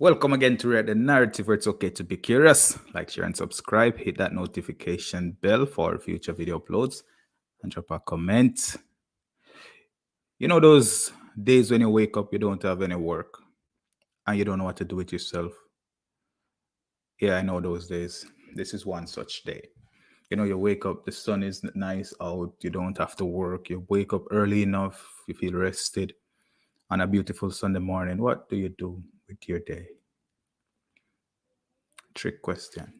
Welcome again to Read the Narrative, where it's okay to be curious. Like, share, and subscribe. Hit that notification bell for future video uploads and drop a comment. You know those days when you wake up, you don't have any work and you don't know what to do with yourself? Yeah, I know those days. This is one such day. You know, you wake up, the sun is nice out, you don't have to work, you wake up early enough, you feel rested on a beautiful Sunday morning. What do you do with your day? Trick question.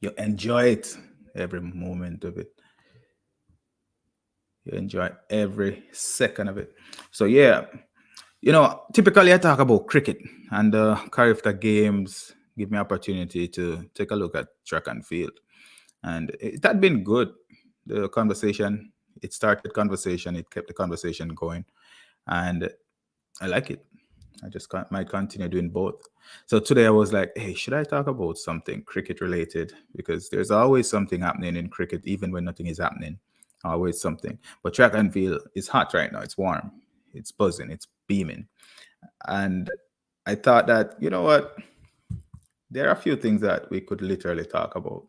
You enjoy it, every moment of it. You enjoy every second of it. So yeah, typically I talk about cricket and carry after games give me opportunity to take a look at track and field. And it had been good. The conversation, it started conversation, it kept the conversation going. And I like it. I just might continue doing both. So today I was like, hey, should I talk about something cricket related? Because there's always something happening in cricket, even when nothing is happening. Always something. But track and field is hot right now. It's warm. It's buzzing. It's beaming. And I thought that, you know what? There are a few things that we could literally talk about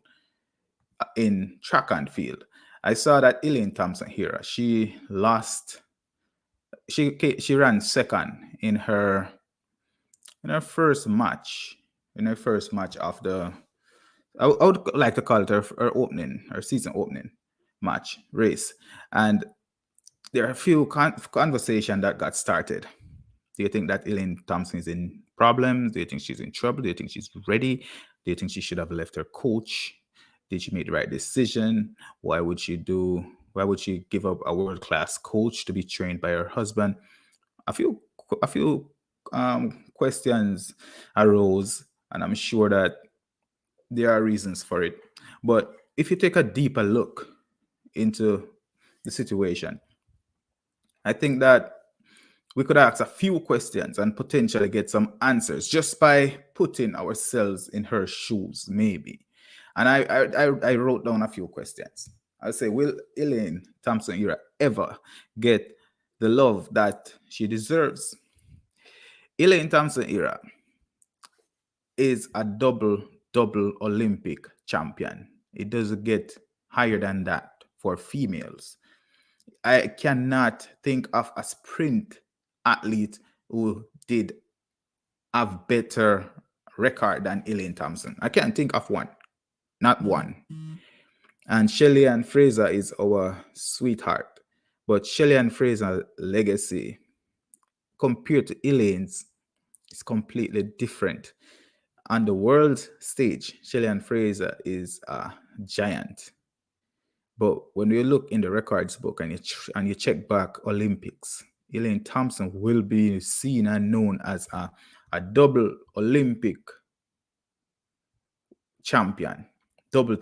in track and field. I saw that Elaine Thompson here, she lost. She ran second in her first match, of the, I would like to call it her season opening match race. And there are a few conversation that got started. Do you think that Elaine Thompson is in problems? Do you think she's in trouble? Do you think she's ready? Do you think she should have left her coach? Did she make the right decision? Why would she give up a world-class coach to be trained by her husband? A few questions arose, and I'm sure that there are reasons for it. But if you take a deeper look into the situation, I think that we could ask a few questions and potentially get some answers just by putting ourselves in her shoes, maybe. And I wrote down a few questions. I say, will Elaine Thompson Herah ever get the love that she deserves? Elaine Thompson Herah is a double Olympic champion. It doesn't get higher than that for females. I cannot think of a sprint athlete who did have better record than Elaine Thompson. I can't think of one, not one. And Shelly-Ann Fraser is our sweetheart, but Shelly-Ann Fraser's legacy compared to Elaine's is completely different. On the world stage, Shelly-Ann Fraser is a giant. But when you look in the records book and you check back Olympics, Elaine Thompson will be seen and known as a double Olympic champion. Double,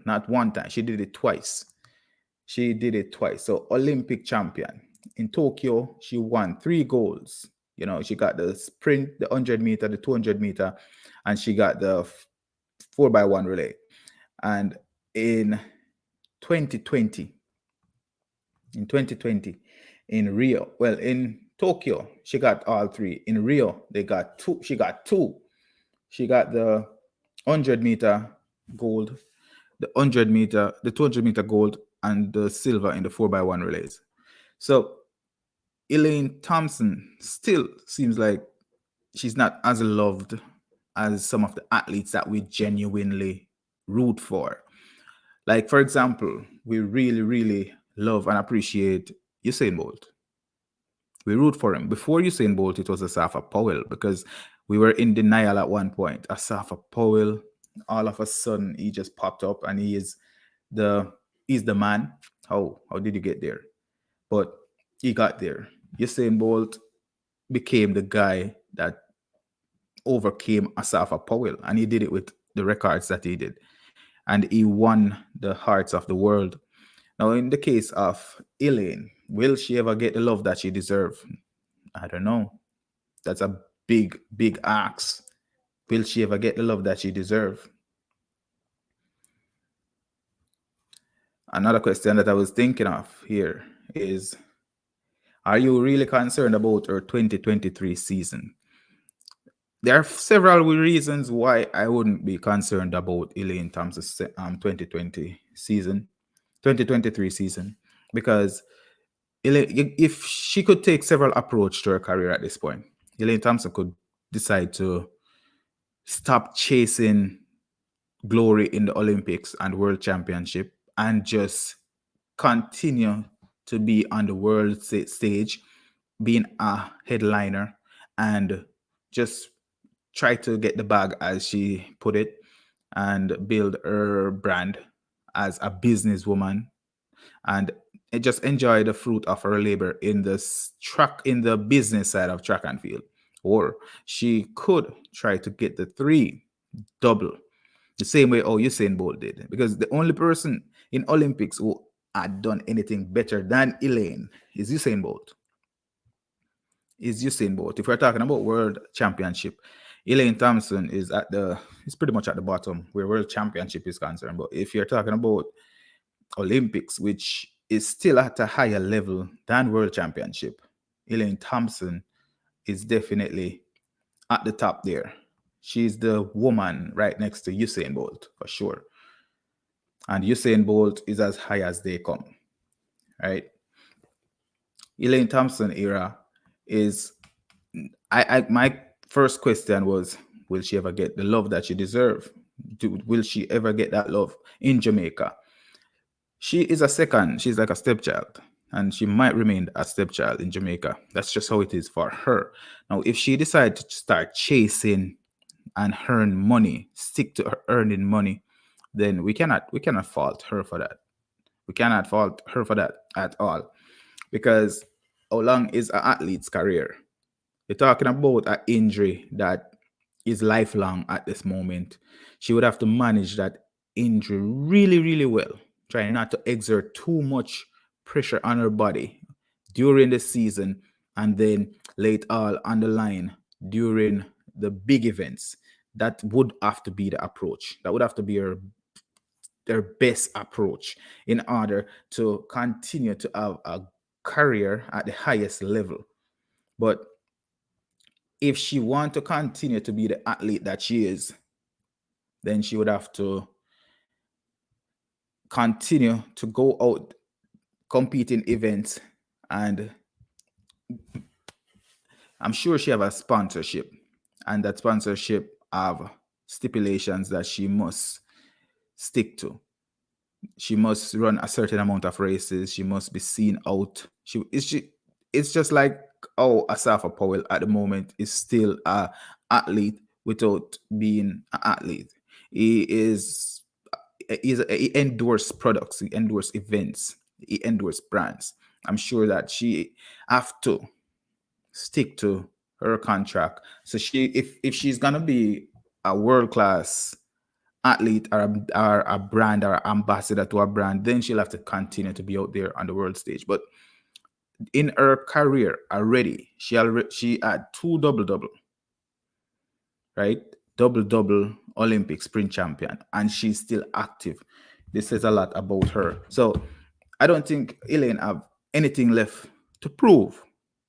not one time. She did it twice. So Olympic champion. In Tokyo, she won 3 golds. She got the sprint, the 100 meter, the 200 meter, and she got the 4x1 relay. And in 2020, in Tokyo, she got all 3. In Rio, they got 2. She got 2. She got the 100 meter gold, the 200 meter gold, and the silver in the 4x1 relays. So Elaine Thompson still seems like she's not as loved as some of the athletes that we genuinely root for. Like, for example, we really, really love and appreciate Usain Bolt. We root for him. Before Usain Bolt, it was Asafa Powell, because we were in denial at one point. Asafa Powell, all of a sudden, he just popped up, and he's the man. How did you get there? But he got there. Usain Bolt became the guy that overcame Asafa Powell, and he did it with the records that he did. And he won the hearts of the world. Now, in the case of Elaine, will she ever get the love that she deserves? I don't know. That's a big, big ask. Will she ever get the love that she deserves? Another question that I was thinking of here is, are you really concerned about her 2023 season? There are several reasons why I wouldn't be concerned about Elaine Thompson's 2020 season, 2023 season, because if she could take several approach to her career at this point, Elaine Thompson could decide to stop chasing glory in the Olympics and World Championship and just continue to be on the world stage, being a headliner, and just try to get the bag, as she put it, and build her brand as a businesswoman, and just enjoy the fruit of her labor in the business side of track and field. Or she could try to get the three double, the same way Usain Bolt did, because the only person in Olympics who had done anything better than Elaine is Usain Bolt. If we're talking about world championship, Elaine Thompson is pretty much at the bottom where world championship is concerned. But if you're talking about Olympics, which is still at a higher level than world championship, Elaine Thompson is definitely at the top there. She's the woman right next to Usain Bolt for sure. And Usain Bolt is as high as they come, right? Elaine Thompson era is, my first question was, will she ever get the love that she deserves? Will she ever get that love in Jamaica? She's like a stepchild, and she might remain a stepchild in Jamaica. That's just how it is for her. Now, if she decides to start chasing and earn money, stick to her earning money, then we cannot fault her for that. We cannot fault her for that at all. Because how long is an athlete's career? You're talking about an injury that is lifelong at this moment. She would have to manage that injury really, really well, trying not to exert too much pressure on her body during the season, and then lay it all on the line during the big events. That would have to be the approach. That would have to be their best approach in order to continue to have a career at the highest level. But if she wants to continue to be the athlete that she is, then she would have to continue to go out, compete in events, and I'm sure she have a sponsorship, and that sponsorship have stipulations that she must stick to. She must run a certain amount of races. She must be seen out. It's just like, Asafa Powell at the moment is still a athlete without being an athlete. He endorses products, he endorses events, he endorses brands. I'm sure that she have to stick to her contract. So if she's gonna be a world class athlete, or a brand, or ambassador to a brand, then she'll have to continue to be out there on the world stage. But in her career already, she had two double, right? Double Olympic sprint champion, and she's still active. This says a lot about her. So I don't think Elaine have anything left to prove.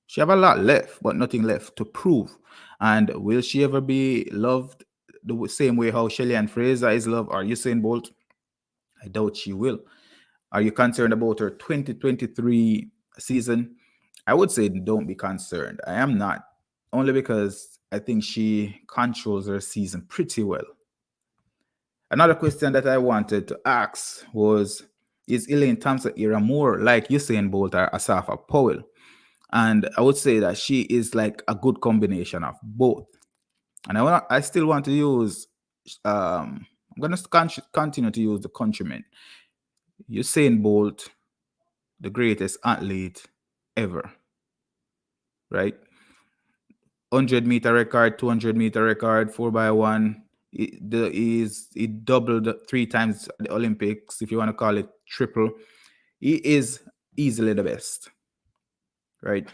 She have a lot left, but nothing left to prove. And will she ever be loved the same way how Shelly-Ann Fraser is loved, or Usain Bolt? I doubt she will. Are you concerned about her 2023 season? I would say don't be concerned. I am not, only because I think she controls her season pretty well. Another question that I wanted to ask was, is Elaine Thompson era more like Usain Bolt or Asafa Powell? And I would say that she is like a good combination of both. And I still want to use, I'm going to continue to use the countrymen. Usain Bolt, the greatest athlete ever, right? 100-meter record, 200-meter record, 4x1. He doubled 3 times the Olympics, if you want to call it triple. He is easily the best, right?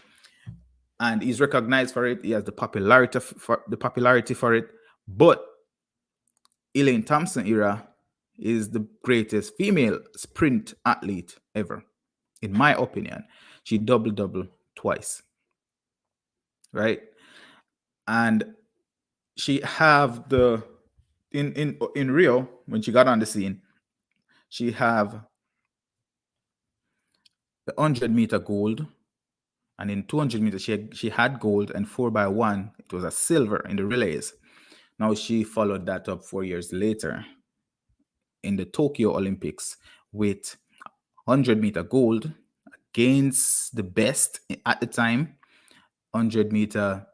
And he's recognized for it. He has the popularity for it. But Elaine Thompson era is the greatest female sprint athlete ever, in my opinion. She double twice, right? And she have the in Rio when she got on the scene, she have the 100-meter gold, and in 200 meters she had gold, and 4x1 it was a silver in the relays. Now she followed that up 4 years later in the Tokyo Olympics with 100-meter gold against the best at the time, 100-meter,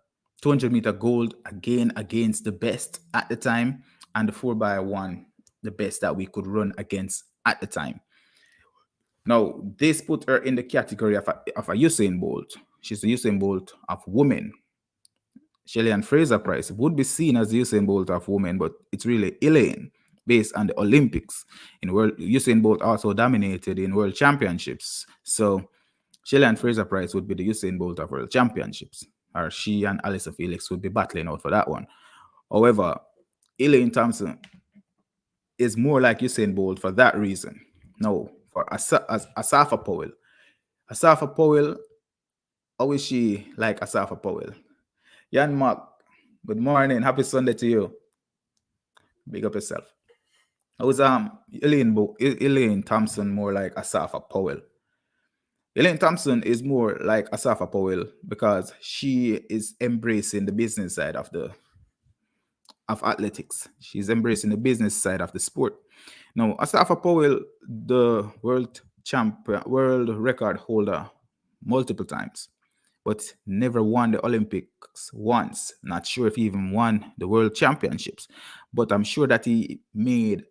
200-meter gold again against the best at the time, and the 4x1 the best that we could run against at the time. Now, this put her in the category of a Usain Bolt. She's the Usain Bolt of women. Shelley and Fraser Price would be seen as the Usain Bolt of women, but it's really Elaine, based on the Olympics. In world, Usain Bolt also dominated in world championships. So Shelley and Fraser Price would be the Usain Bolt of world championships, or she and Alyssa Felix would be battling out for that one. However, Elaine Thompson is more like Usain Bolt for that reason. No, for Asafa Powell. Asafa Powell, how is she like Asafa Powell? Jan Mark, good morning. Happy Sunday to you. Big up yourself. I was Elaine Thompson more like Asafa Powell. Elaine Thompson is more like Asafa Powell because she is embracing the business side of athletics. She's embracing the business side of the sport. Now, Asafa Powell, the world champion, world record holder multiple times, but never won the Olympics once. Not sure if he even won the world championships, but I'm sure that he made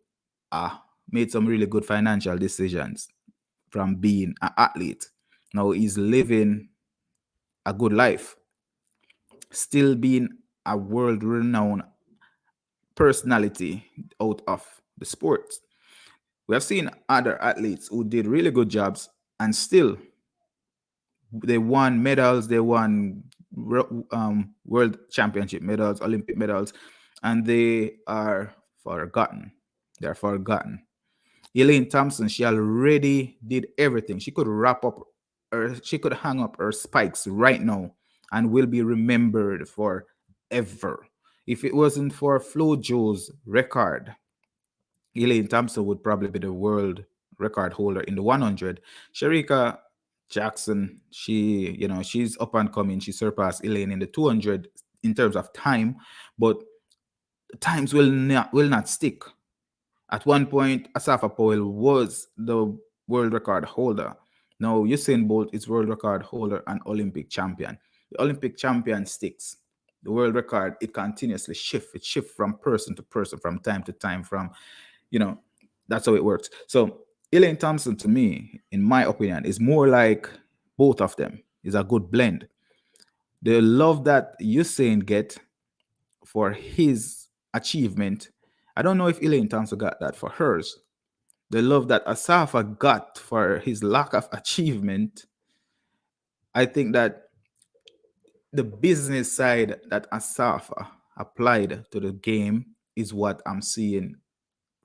some really good financial decisions from being an athlete. Now he's living a good life, still being a world-renowned personality out of the sport. We have seen other athletes who did really good jobs and still they won medals, they won world championship medals, Olympic medals, and they are forgotten. They're forgotten. Elaine Thompson, she already did everything. She could she could hang up her spikes right now and will be remembered forever. If it wasn't for Flo Jo's record, Elaine Thompson would probably be the world record holder in the 100. Sherika Jackson, she's up and coming. She surpassed Elaine in the 200 in terms of time, but times will not stick. At one point, Asafa Powell was the world record holder. Now Usain Bolt is world record holder and Olympic champion. The Olympic champion sticks. The world record, it continuously shifts. It shifts from person to person, from time to time, that's how it works. So Elaine Thompson, to me, in my opinion, is more like both of them. Is a good blend. The love that Usain get for his achievement, I don't know if Elaine Thompson got that for hers. The love that Asafa got for his lack of achievement, I think that the business side that Asafa applied to the game is what I'm seeing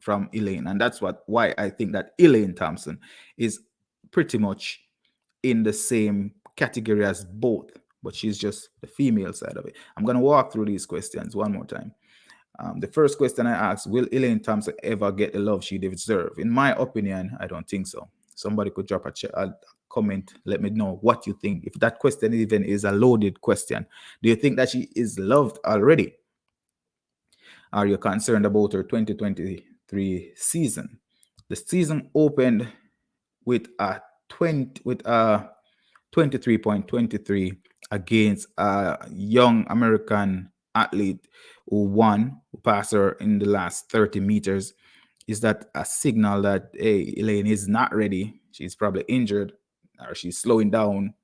from Elaine. And that's why I think that Elaine Thompson is pretty much in the same category as both, but she's just the female side of it. I'm going to walk through these questions one more time. The first question I asked, will Elaine Thompson ever get the love she deserves? In my opinion, I don't think so. Somebody could drop a comment, let me know what you think. If that question even is a loaded question, do you think that she is loved already? Are you concerned about her 2023 season? The season opened with a 23.23 against a young American athlete who passed her in the last 30 meters. Is that a signal that, hey, Elaine is not ready? She's probably injured or she's slowing down.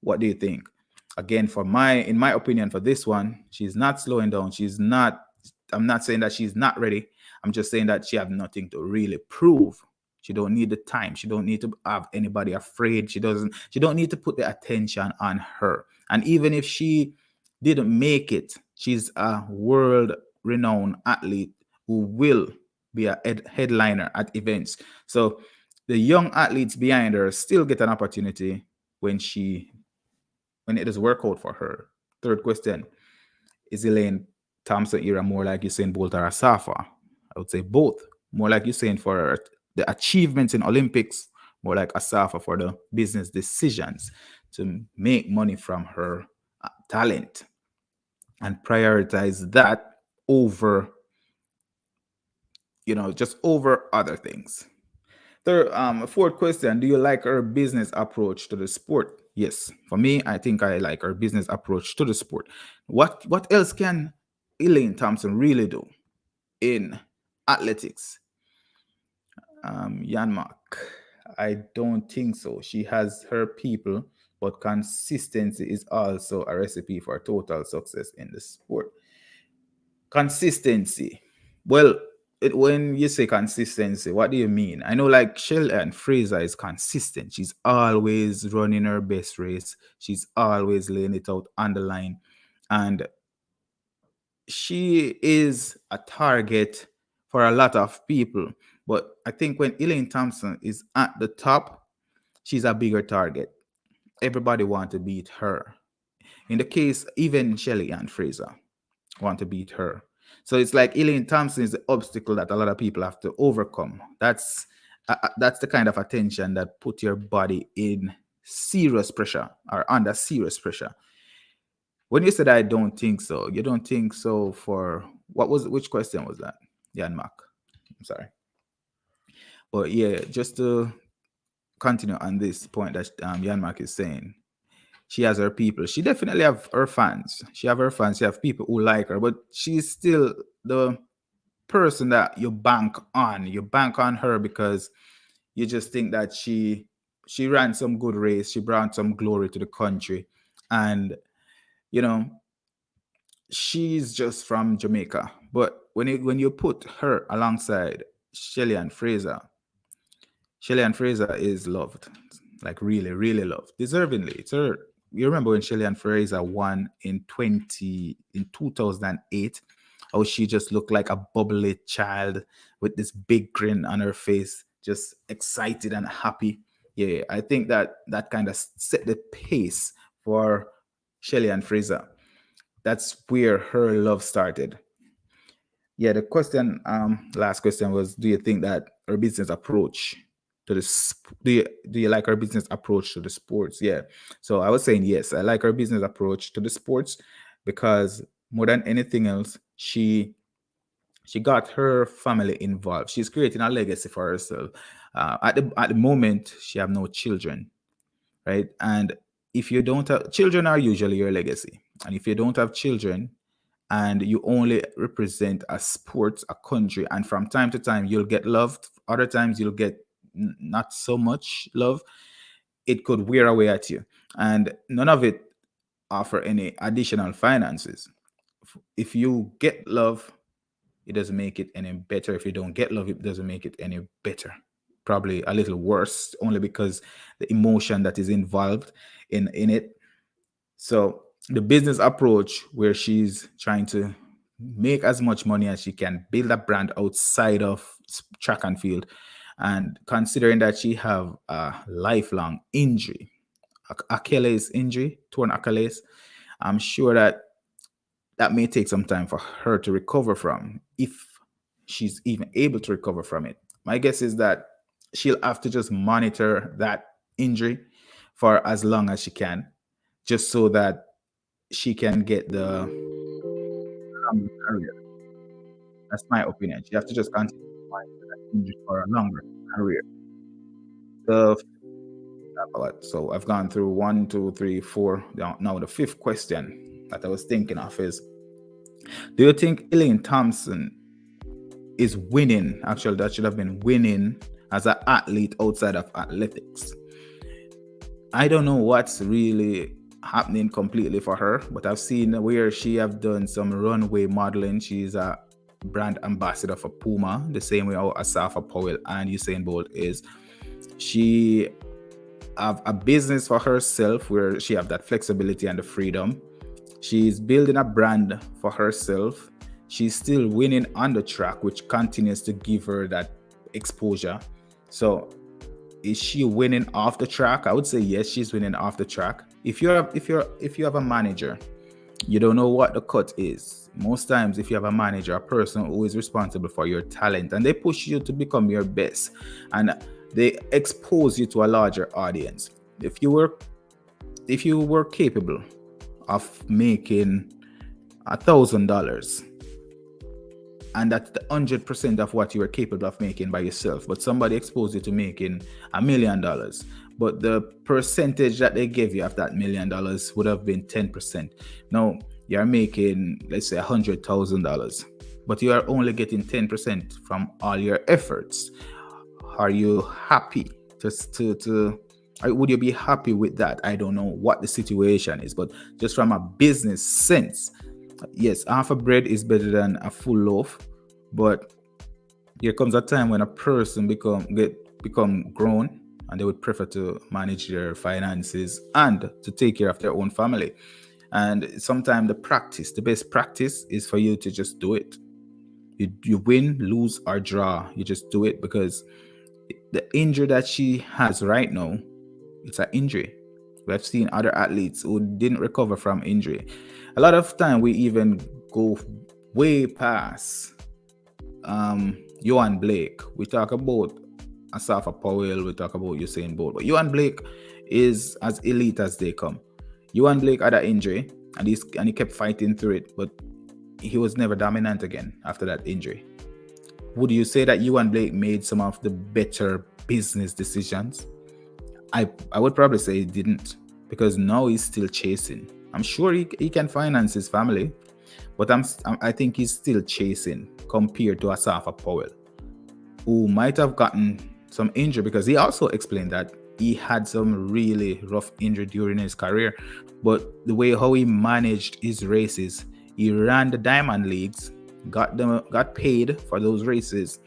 What do you think? Again, in my opinion, for this one, she's not slowing down. I'm not saying that she's not ready. I'm just saying that she has nothing to really prove. She don't need the time. She don't need to have anybody afraid. She don't need to put the attention on her. And even if she didn't make it, she's a world-renowned athlete who will be a headliner at events. So the young athletes behind her still get an opportunity when it does work out for her. Third question, is Elaine Thompson era, more like Usain Bolt or Asafa. I would say both. More like Usain for the achievements in Olympics, more like Asafa for the business decisions to make money from her talent and prioritize that over, just over other things. Third, fourth question: do you like her business approach to the sport? Yes, for me, I think I like her business approach to the sport. What else can Elaine Thompson really do in athletics? Yanmark, I don't think so. She has her people, but consistency is also a recipe for total success in the sport. Consistency. Well, when you say consistency, what do you mean? I know like Shell and Fraser is consistent. She's always running her best race. She's always laying it out on the line. And she is a target for a lot of people. But I think when Elaine Thompson is at the top, she's a bigger target. Everybody want to beat her. In the case, even Shelly and Fraser want to beat her. So it's like Elaine Thompson is the obstacle that a lot of people have to overcome. That's the kind of attention that put your body in serious pressure or under serious pressure. When you said I don't think so, you don't think so for which question was that? Jan Mark. I'm sorry. But yeah, just to continue on this point that Jan Mark is saying, she has her people. She definitely have her fans. She have her fans. She have people who like her, but she's still the person that you bank on. You bank on her because you just think that she ran some good race. She brought some glory to the country, and you know she's just from Jamaica. But when you put her alongside Shelly and Fraser is loved, like really, really loved, deservingly. It's her. You remember when Shelly and Fraser won in 2008? How she just looked like a bubbly child with this big grin on her face, just excited and happy. Yeah, I think that kind of set the pace for Shelly and Fraser. That's where her love started. Yeah, the question, last question was, do you think that her business approach to the do you like her business approach to the sports? Yeah. So I was saying yes, I like her business approach to the sports because more than anything else, she got her family involved. She's creating a legacy for herself. At the moment, she have no children, right? And if you don't have children, are usually your legacy. And if you don't have children, and you only represent a sport, a country, and from time to time you'll get loved, other times you'll get not so much love, it could wear away at you, and none of it offer any additional finances. If you get love, it doesn't make it any better. If you don't get love, it doesn't make it any better. Probably a little worse, only because the emotion that is involved in it. So the business approach, where she's trying to make as much money as she can, build a brand outside of track and field, and considering that she have a lifelong injury, Achilles injury, torn Achilles, I'm sure that may take some time for her to recover from, if she's even able to recover from it. My guess is that she'll have to just monitor that injury for as long as she can, just so that she can get the career. That's my opinion. She has to just continue to monitor that injury for a longer career. The so I've gone through 1, 2, 3, 4. Now the fifth question that I was thinking of is: do you think Elaine Thompson is winning? Actually, that should have been winning as an athlete outside of athletics. I don't know what's really happening completely for her, but I've seen where she have done some runway modeling. She's a brand ambassador for Puma, the same way how Asafa Powell and Usain Bolt is. She have a business for herself where she have that flexibility and the freedom. She's building a brand for herself. She's still winning on the track, which continues to give her that exposure. So is she winning off the track? I would say yes, she's winning off the track. If you have a manager, you don't know what the cut is. Most times, if you have a manager, a person who is responsible for your talent, and they push you to become your best, and they expose you to a larger audience. If you were capable of making $1,000, and that's the 100% of what you are capable of making by yourself, but somebody exposed you to making $1,000,000, but the percentage that they gave you of that $1,000,000 would have been 10%. Now you're making, let's say, $100,000, but you are only getting 10% from all your efforts. Are you happy would you be happy with that? I don't know what the situation is, but just from a business sense, yes, half a bread is better than a full loaf. But there comes a time when a person become grown, and they would prefer to manage their finances and to take care of their own family. And sometimes the best practice is for you to just do it. You win, lose, or draw, you just do it, because the injury that she has right now, it's an injury. We have seen other athletes who didn't recover from injury. A lot of time we even go way past Johan Blake. We talk about Asafa Powell, we talk about Usain Bolt, but Johan Blake is as elite as they come. Johan Blake had an injury, and he kept fighting through it, but he was never dominant again after that injury. Would you say that Johan Blake made some of the better business decisions? I would probably say he didn't, because now he's still chasing. I'm sure he can finance his family, but I think he's still chasing compared to Asafa Powell, who might have gotten some injury, because he also explained that he had some really rough injury during his career. But the way how he managed his races, he ran the Diamond Leagues, got paid for those races,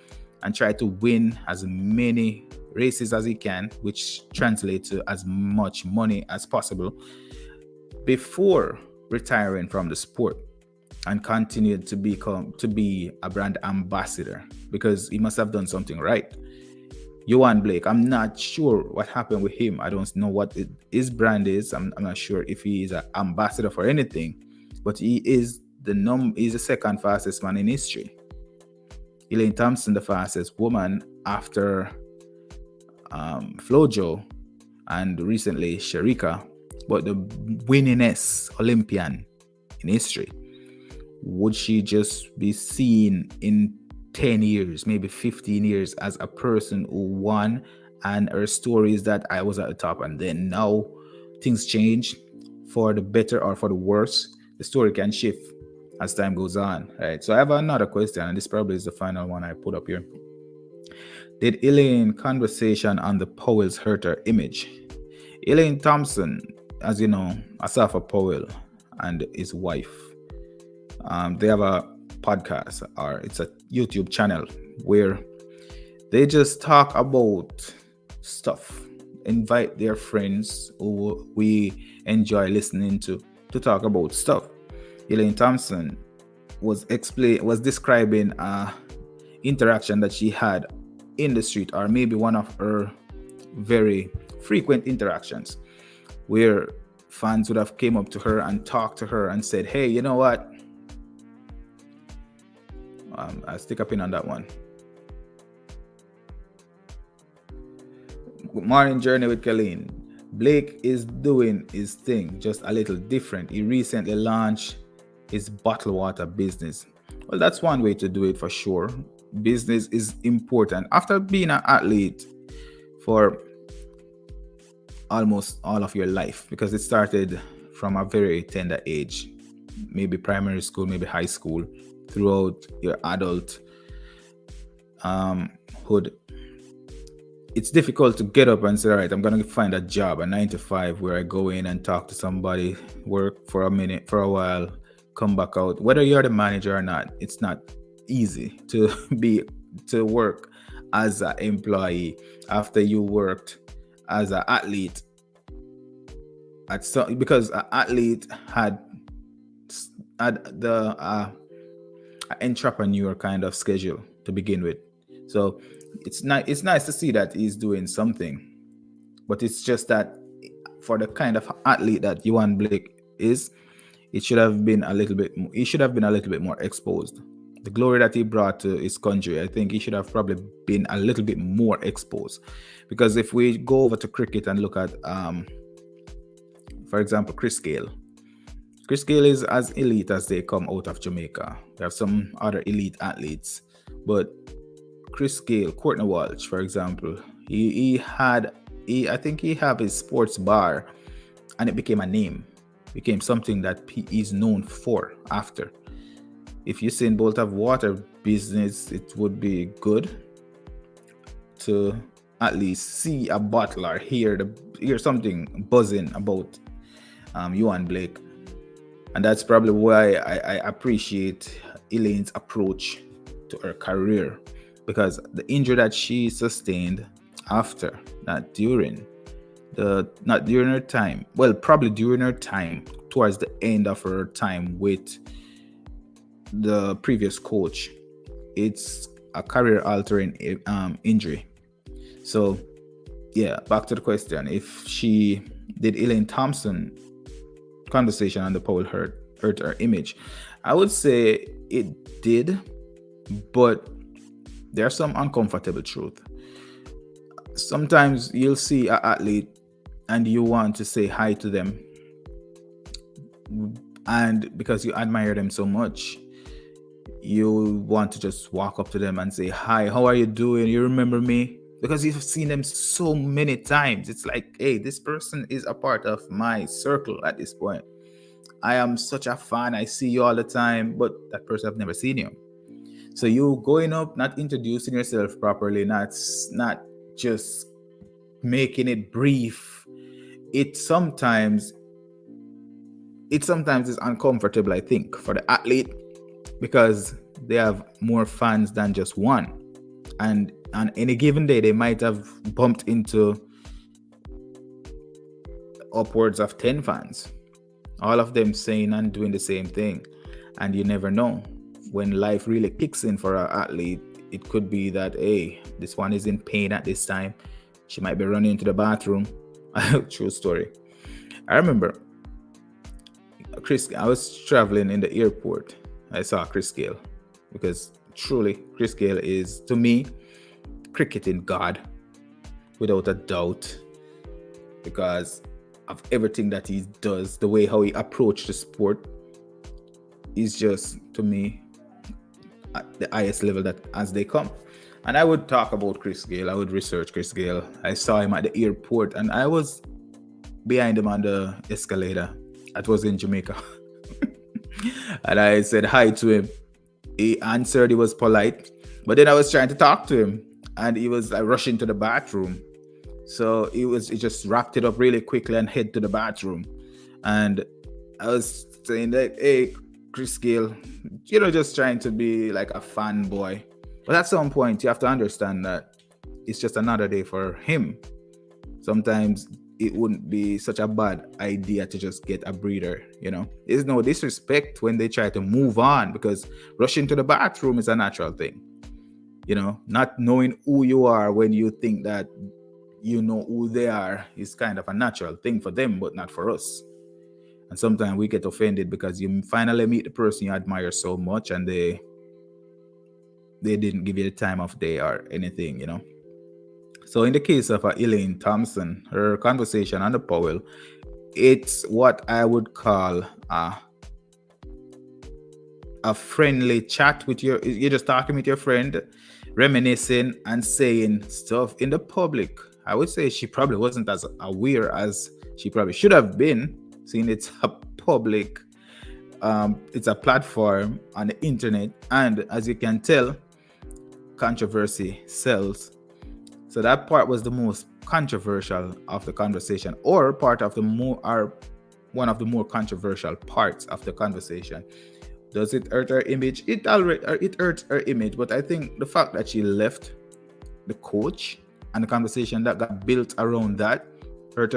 and tried to win as many races as he can, which translates to as much money as possible, before retiring from the sport, and continued to be a brand ambassador, because he must have done something right. Johan Blake, I'm not sure what happened with him. I don't know what his brand is. I'm not sure if he is an ambassador for anything, but he is he's the second fastest man in history. Elaine Thompson, the fastest woman after Flojo, and recently Sharika, but the winningest Olympian in history. Would she just be seen in 10 years, maybe 15 years, as a person who won, and her story is that I was at the top, and then now things change for the better or for the worse? The story can shift as time goes on, right? So I have another question, and this probably is the final one I put up here. Did Elaine conversation on the Powell's hurt her image? Elaine Thompson, as you know, Asafa Powell and his wife, they have a podcast, or it's a YouTube channel, where they just talk about stuff, invite their friends who we enjoy listening to talk about stuff. Elaine Thompson was describing a interaction that she had in the street, or maybe one of her very frequent interactions, where fans would have came up to her and talked to her and said, hey, you know what, I'll stick a pin on that one. Good morning, Journey with Colleen. Blake is doing his thing, just a little different. He recently launched his bottled water business. Well, that's one way to do it for sure. Business is important. After being an athlete for almost all of your life, because it started from a very tender age, maybe primary school, maybe high school, throughout your adult hood, it's difficult to get up and say, all right, I'm going to find a job, a 9 to 5, where I go in and talk to somebody, work for a minute, for a while, come back out. Whether you're the manager or not, it's not easy to work as an employee after you worked as an athlete. Because an athlete had the entrepreneur kind of schedule to begin with. So it's nice to see that he's doing something, but it's just that for the kind of athlete that Johan Blake is, it should have been a little bit. He should have been a little bit more exposed. The glory that he brought to his country, I think he should have probably been a little bit more exposed. Because if we go over to cricket and look at, for example, Chris Gale. Chris Gale is as elite as they come out of Jamaica. There are some other elite athletes, but Chris Gale, Courtney Walsh, for example, I think he have his sports bar, and it became a name, became something that he's known for after. If Usain Bolt have water business, it would be good to at least see a bottle or hear something buzzing about Yuan Blake. And that's probably why I appreciate Elaine's approach to her career, because the injury that she sustained after, not during her time, well, probably during her time, towards the end of her time with the previous coach, it's a career-altering injury. So, yeah, back to the question: if did Elaine Thompson conversation on the pole hurt her image? I would say it did, but there's some uncomfortable truth. Sometimes you'll see an athlete and you want to say hi to them, and because you admire them so much, you want to just walk up to them and say, "Hi, how are you doing? You remember me?" Because you've seen them so many times. It's like, hey, this person is a part of my circle at this point. I am such a fan. I see you all the time, but that person I've never seen you. So you going up, not introducing yourself properly, not just making it brief. It sometimes is uncomfortable, I think, for the athlete, because they have more fans than just one. And on any given day, they might have bumped into upwards of 10 fans, all of them saying and doing the same thing. And you never know. When life really kicks in for an athlete, it could be that, hey, this one is in pain at this time. She might be running into the bathroom. True story. I remember I was traveling in the airport. I saw Chris Gale, because truly Chris Gale is, to me, cricketing god, without a doubt, because of everything that he does, the way how he approached the sport is just, to me, at the highest level that as they come. And I would talk about Chris Gale. I would research Chris Gale. I saw him at the airport, and I was behind him on the escalator. That was in Jamaica. And I said hi to him. He answered. He was polite. But then I was trying to talk to him, and he was rushing to the bathroom. So he just wrapped it up really quickly and head to the bathroom. And I was saying that, hey, Chris Gale, just trying to be like a fanboy. But at some point, you have to understand that it's just another day for him. Sometimes it wouldn't be such a bad idea to just get a breather, There's no disrespect when they try to move on, because rushing to the bathroom is a natural thing. Not knowing who you are when you think that you know who they are is kind of a natural thing for them, but not for us. And sometimes we get offended because you finally meet the person you admire so much, and they didn't give you the time of day or anything, So in the case of Elaine Thompson, her conversation on the Powell, it's what I would call a friendly chat with you're just talking with your friend, reminiscing and saying stuff in the public. I would say she probably wasn't as aware as she probably should have been, seeing it's a public, it's a platform on the internet, and as you can tell, controversy sells. So that part was the most controversial of the conversation, or one of the more controversial parts of the conversation. Does it hurt her image? It hurts her image, but I think the fact that she left the coach and the conversation that got built around that hurt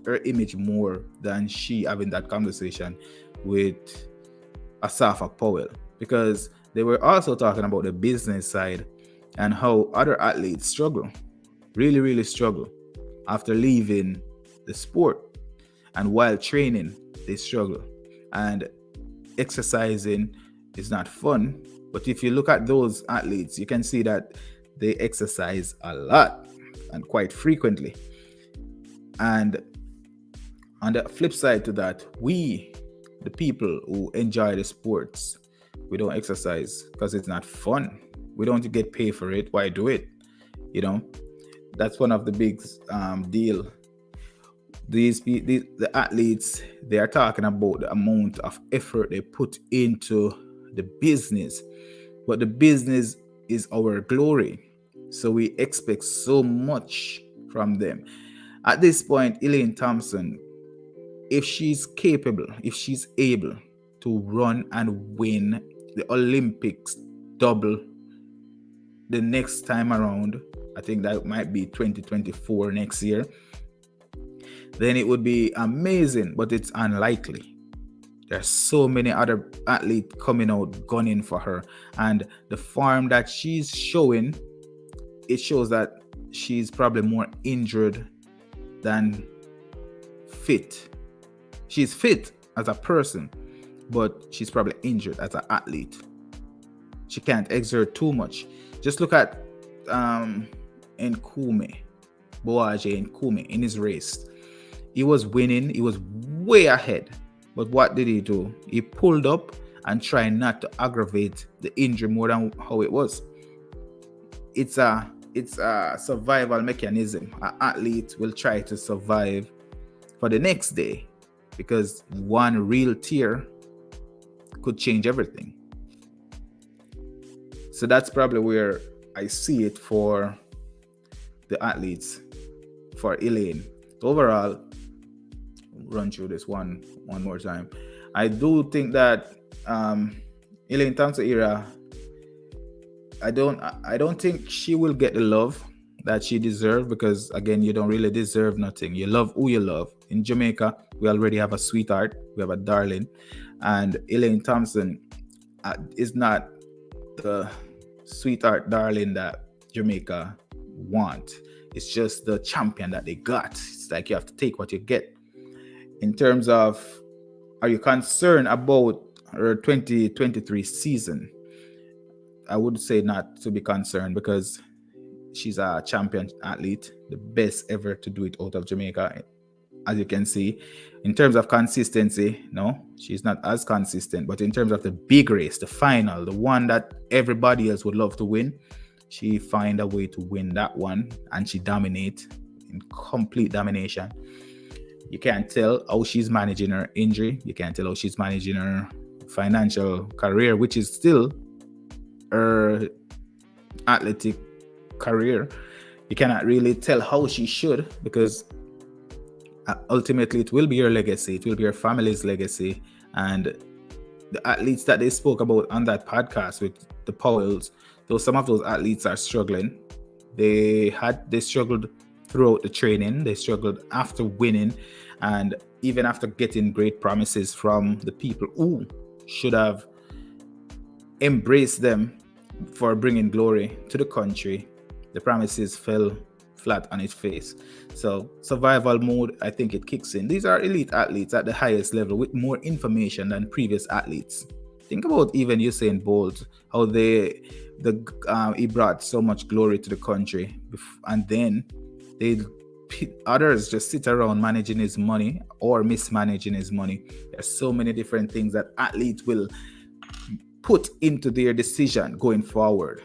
her image more than she having that conversation with Asafa Powell, because they were also talking about the business side and how other athletes struggle, really, really struggle after leaving the sport, and while training, they struggle. and exercising is not fun. But if you look at those athletes, you can see that they exercise a lot and quite frequently. And on the flip side to that, we, the people who enjoy the sports, we don't exercise because it's not fun. We don't get paid for it. Why do it? You know, that's one of the big deal. The athletes, they are talking about the amount of effort they put into the business, but the business is our glory, so we expect so much from them. At this point, Elaine Thompson, if she's capable, if she's able to run and win the Olympics double the next time around, I think that might be 2024 next year, then it would be amazing, but it's unlikely. There's so many other athletes coming out gunning for her, and the form that she's showing, it shows that she's probably more injured than fit. She's fit as a person, but she's probably injured as an athlete. She can't exert too much. Just look at Nkume, Boaje Nkume in his race. He was winning. He was way ahead. But what did he do? He pulled up and tried not to aggravate the injury more than how it was. It's a survival mechanism. An athlete will try to survive for the next day, because one real tear could change everything. So that's probably where I see it for the athletes, for Elaine. Overall, run through this one more time. I do think that Elaine Thompson Herah, I don't think she will get the love that she deserves, because again, you don't really deserve nothing. You love who you love. In Jamaica, we already have a sweetheart, we have a darling, and Elaine Thompson is not the sweetheart darling that Jamaica want. It's just the champion that they got. It's like you have to take what you get. In terms of, are you concerned about her 2023 season? I would say not to be concerned, because she's a champion athlete, the best ever to do it out of Jamaica. As you can see, in terms of consistency, no, she's not as consistent. But in terms of the big race, the final, the one that everybody else would love to win, she find a way to win that one, and she dominate in complete domination. You can't tell how she's managing her injury. You can't tell how she's managing her financial career, which is still her athletic career. You cannot really tell how she should, because ultimately it will be her legacy. It will be her family's legacy. And the athletes that they spoke about on that podcast with the Powells, though some of those athletes are struggling, they struggled throughout the training. They struggled after winning, and even after getting great promises from the people who should have embraced them for bringing glory to the country. The promises fell flat on its face. So survival mode, I think it kicks in. These are elite athletes at the highest level with more information than previous athletes. Think about even Usain Bolt, how he brought so much glory to the country, and then others just sit around managing his money or mismanaging his money. There's so many different things that athletes will put into their decision going forward.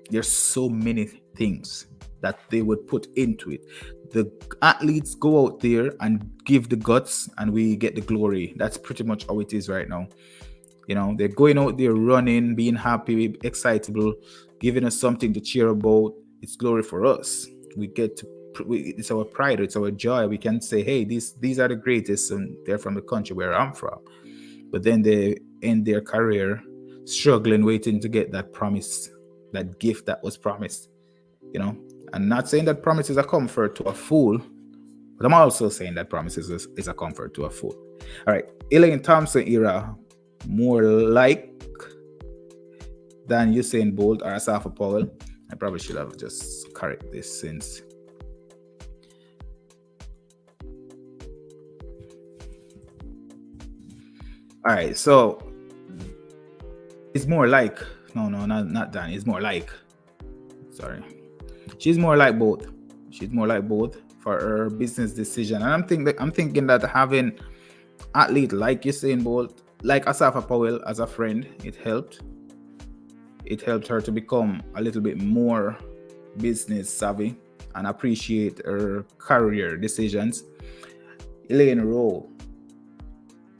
There's so many things that they would put into it. The athletes go out there and give the guts, and we get the glory. That's pretty much how it is right now. You know, they're going out there running, being happy, excitable, giving us something to cheer about. It's glory for us. It's our pride, it's our joy. We can say, hey, these are the greatest, and they're from the country where I'm from. But then they end their career struggling, waiting to get that promise, that gift that was promised. You know, I'm not saying that promise is a comfort to a fool, but I'm also saying that promise is a comfort to a fool. All right, Elaine Thompson Herah, more like than Usain Bolt or Asafa Powell. I probably should have just correct this since All right, so it's more like no, not Dan. It's more like, sorry, she's more like both. She's more like both for her business decision, and I'm thinking that having athlete like Usain Bolt, like Asafa Powell as a friend, it helped. It helped her to become a little bit more business savvy and appreciate her career decisions. Elaine Rowe,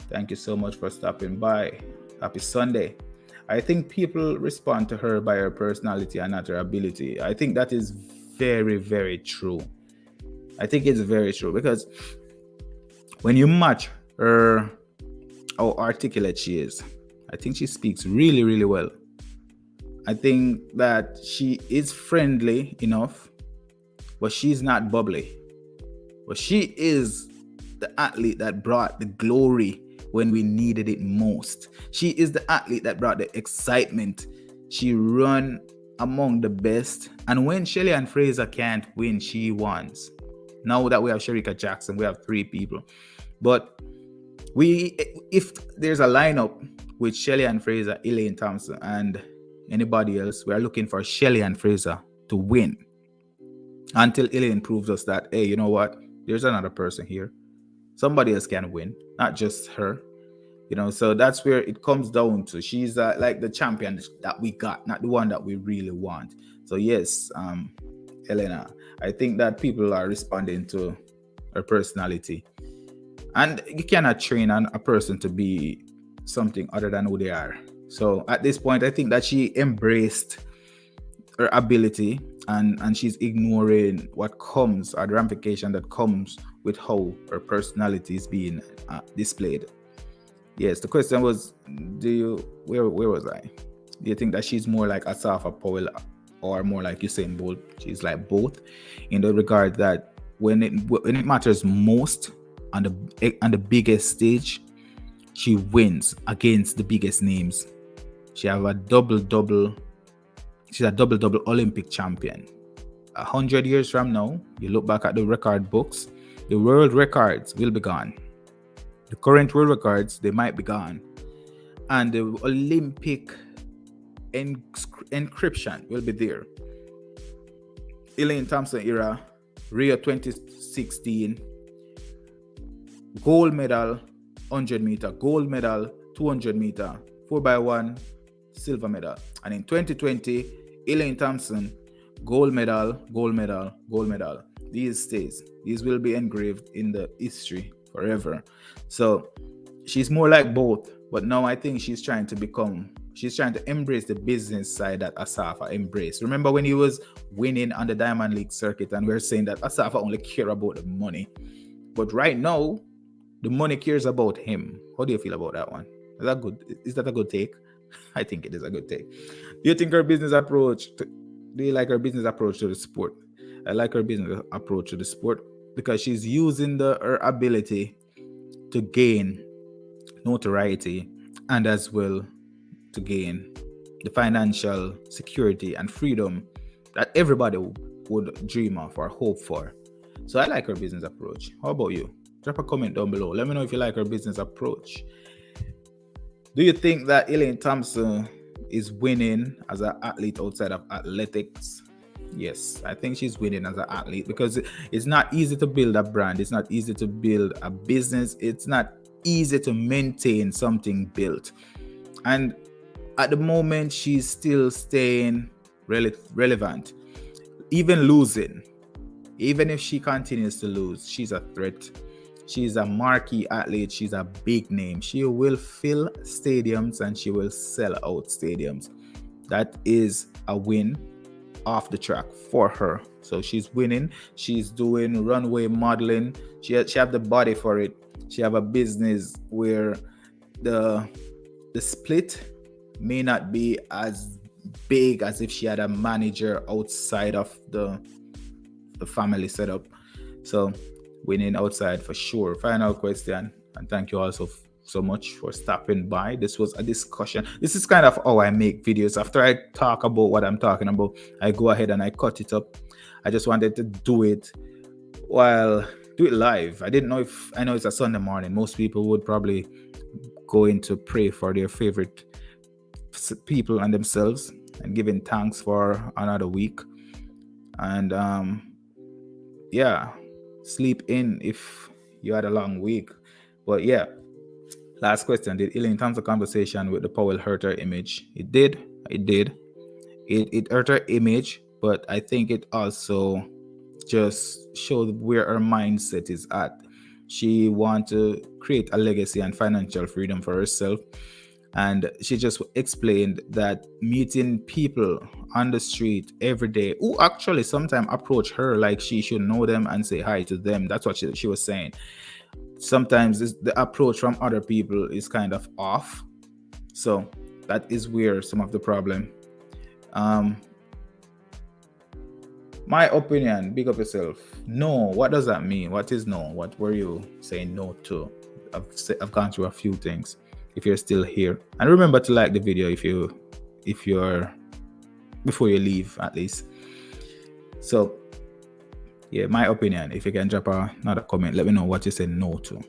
thank you so much for stopping by. Happy Sunday. I think people respond to her by her personality and not her ability. I think that is very, very true. I think it's very true because when you match her, how articulate she is, I think she speaks really, really well. I think that she is friendly enough, but she's not bubbly. But she is the athlete that brought the glory when we needed it most. She is the athlete that brought the excitement. She run among the best. And when Shelly and Fraser can't win, she wins. Now that we have Sherika Jackson, we have 3 people. But if there's a lineup with Shelly and Fraser, Elaine Thompson, and anybody else, we are looking for Shelly and Fraser to win. Until Elaine proves us that, hey, you know what? There's another person here. Somebody else can win, not just her. So that's where it comes down to. She's like the champion that we got, not the one that we really want. So yes, Elena, I think that people are responding to her personality. And you cannot train a person to be something other than who they are. So at this point, I think that she embraced her ability and she's ignoring what comes, or the ramification that comes with how her personality is being displayed. Yes, the question was, where was I? Do you think that she's more like Asafa Powell or more like Usain Bolt? She's like both, in the regard that when it matters most on the biggest stage, she wins against the biggest names. She have a double. She's a double Olympic champion. 100 years from now, you look back at the record books, the world records will be gone. The current world records, they might be gone. And the Olympic encryption will be there. Elaine Thompson era, Rio 2016, gold medal, 100 meter, gold medal, 200 meter, 4x1, silver medal. And in 2020, Elaine Thompson, gold medal. These will be engraved in the history forever. So she's more like both, but now I think she's trying to embrace the business side that Asafa embraced. Remember when he was winning on the Diamond League circuit and we were saying that Asafa only cared about the money. But right now, the money cares about him. How do you feel about that one? Is that a good take? I think it is a good take. Do you think her business approach, do you like her business approach to the sport? I like her business approach to the sport because she's using her ability to gain notoriety and as well to gain the financial security and freedom that everybody would dream of or hope for. So I like her business approach. How about you? Drop a comment down below. Let me know if you like her business approach. Do you think that Elaine Thompson is winning as an athlete outside of athletics? Yes, I think she's winning as an athlete because it's not easy to build a brand. It's not easy to build a business. It's not easy to maintain something built. And at the moment, she's still staying relevant. Even losing, even if she continues to lose, she's a threat. She's a marquee athlete. She's a big name. She will fill stadiums and she will sell out stadiums. That is a win off the track for her. So she's winning. She's doing runway modeling. She have the body for it. She have a business where the split may not be as big as if she had a manager outside of the family setup. So winning outside for sure. Final question, and thank you also so much for stopping by. This was a discussion. This is kind of how I make videos. After I talk about what I'm talking about, I go ahead and I cut it up. I just wanted to do it live. I know it's a Sunday morning. Most people would probably going to pray for their favorite people and themselves and giving thanks for another week. And yeah, sleep in if you had a long week. But yeah, last question: did Elaine Thompson conversation with the Powell hurt her image? It did. It did. It hurt her image, but I think it also just showed where her mindset is at. She want to create a legacy and financial freedom for herself. And she just explained that meeting people on the street every day who actually sometimes approach her like she should know them and say hi to them. That's what she was saying. Sometimes the approach from other people is kind of off. So that is where some of the problem. My opinion, big up yourself. No, what does that mean? What is no? What were you saying no to? I've gone through a few things. If you're still here, and remember to like the video if you're before you leave at least. So yeah, my opinion. If you can drop another comment, let me know what you say no to.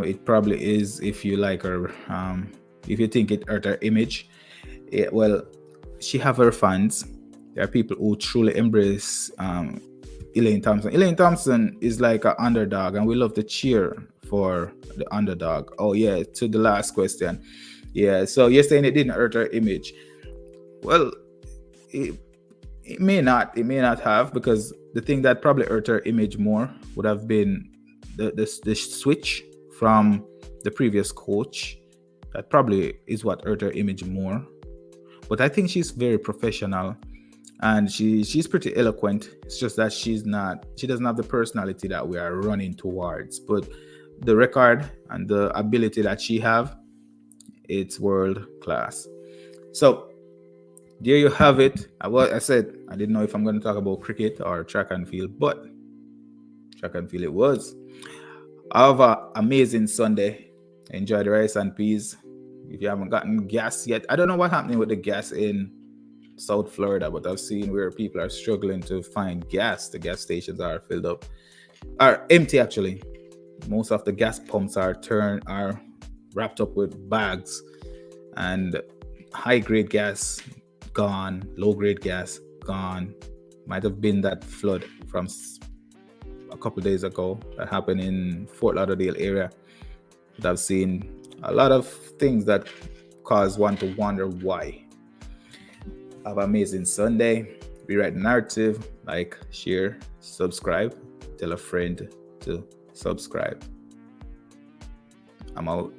It probably is if you like her. If you think it hurt her image, well, she have her fans. There are people who truly embrace Elaine Thompson. Elaine Thompson is like an underdog, and we love to cheer for the underdog. Oh yeah, to the last question. Yeah, so you're saying it didn't hurt her image. Well, it may not. It may not have, because the thing that probably hurt her image more would have been the switch from the previous coach. That probably is what hurt her image more. But I think she's very professional, and she's pretty eloquent. It's just that she doesn't have the personality that we are running towards. But the record and the ability that she have, it's world class. So there you have it. Well, I said I didn't know if I'm going to talk about cricket or track and field, but track and field it was. Have an amazing Sunday. Enjoy the rice and peas. If you haven't gotten gas yet, I don't know what's happening with the gas in South Florida, but I've seen where people are struggling to find gas. The gas stations are filled up, are empty actually. Most of the gas pumps are wrapped up with bags, and high grade gas gone, low grade gas gone. Might have been that flood from a couple days ago that happened in Fort Lauderdale area. But I've seen a lot of things that cause one to wonder why. Have an amazing Sunday. Rewrite the narrative. Like, share, subscribe. Tell a friend to subscribe. I'm out.